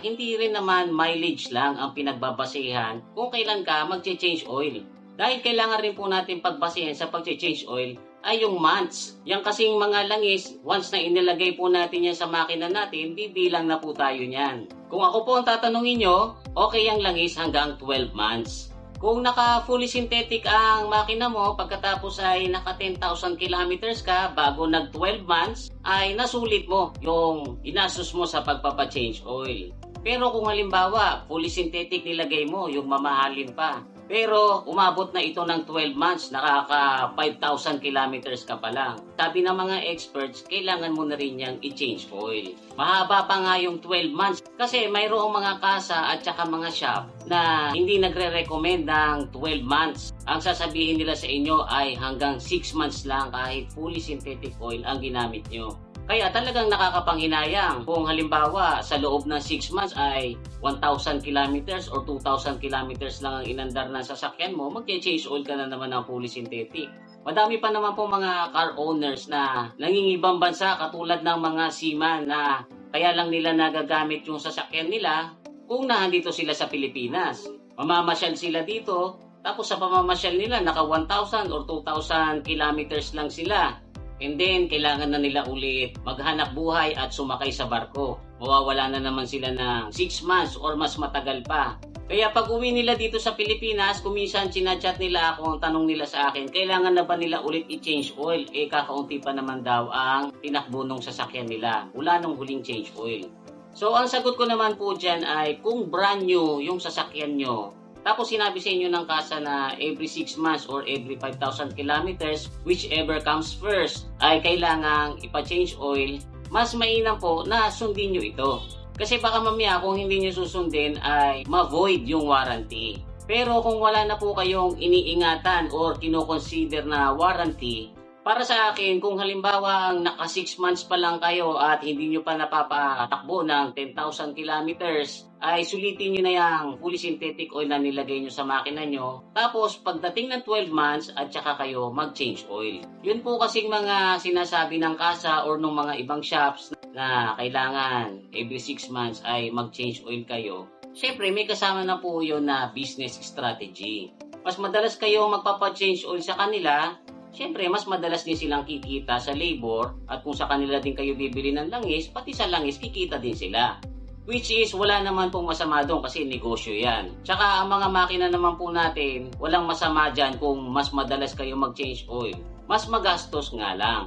hindi rin naman mileage lang ang pinagbabasehan kung kailan ka mag-change oil. Dahil kailangan rin po natin pagbasehan sa pag-change oil ay yung months. Yan kasing mga langis, once na inilagay po natin yan sa makina natin, bibilang na po tayo niyan. Kung ako po ang tatanungin nyo, okay ang langis hanggang 12 months. Kung naka fully synthetic ang makina mo, pagkatapos ay naka 10,000 kilometers ka bago nag 12 months, ay nasulit mo yung inastos mo sa pagpapa-change oil. Pero kung halimbawa, fully synthetic nilagay mo, yung mamahalin pa. Pero umabot na ito ng 12 months, nakaka 5,000 kilometers ka pa lang. Sabi ng mga experts, kailangan mo na rin niyang i-change oil. Mahaba pa nga yung 12 months kasi mayroong mga kasa at saka mga shop na hindi nagre-recommend ng 12 months. Ang sasabihin nila sa inyo ay hanggang 6 months lang kahit fully synthetic oil ang ginamit nyo. Kaya talagang nakakapanghinayang kung halimbawa sa loob ng 6 months ay 1,000 kilometers or 2,000 kilometers lang ang inandar ng sasakyan mo, mag-change oil ka na naman ng fully synthetic. Madami pa naman po mga car owners na nangingibang bansa katulad ng mga seaman na kaya lang nila nagagamit yung sasakyan nila kung nandito sila sa Pilipinas. Mamamasyal sila dito, tapos sa pamamasyal nila naka 1,000 or 2,000 kilometers lang sila. And then, kailangan na nila ulit maghanap buhay at sumakay sa barko. Mawawala na naman sila ng 6 months or mas matagal pa. Kaya pag uwi nila dito sa Pilipinas, kuminsan sinachat nila ako, ang tanong nila sa akin, kailangan na ba nila ulit i-change oil? Kakaunti pa naman daw ang tinakbo ng sasakyan nila. Wala nung huling change oil. So, ang sagot ko naman po dyan ay kung brand new yung sasakyan nyo, tapos sinabi sa inyo ng kasa na every 6 months or every 5,000 kilometers, whichever comes first, ay kailangang ipa-change oil, mas mainam po na sundin nyo ito. Kasi baka mamaya kung hindi nyo susundin ay ma-void yung warranty. Pero kung wala na po kayong iniingatan or kinoconsider na warranty, para sa akin, kung halimbawa naka 6 months pa lang kayo at hindi nyo pa napapatakbo ng 10,000 kilometers, ay sulitin nyo na yung fully synthetic oil na nilagay nyo sa makina nyo. Tapos, pagdating ng 12 months, at saka kayo mag-change oil. Yun po kasing mga sinasabi ng kasa or ng mga ibang shops na kailangan every 6 months ay mag-change oil kayo. Siyempre, may kasama na po yun na business strategy. Mas madalas kayo magpapa-change oil sa kanila, siyempre, mas madalas din silang kikita sa labor at kung sa kanila din kayo bibili ng langis, pati sa langis kikita din sila. Which is, wala naman pong masama doon kasi negosyo yan. Tsaka ang mga makina naman po natin, walang masama dyan kung mas madalas kayo mag-change oil. Mas magastos nga lang.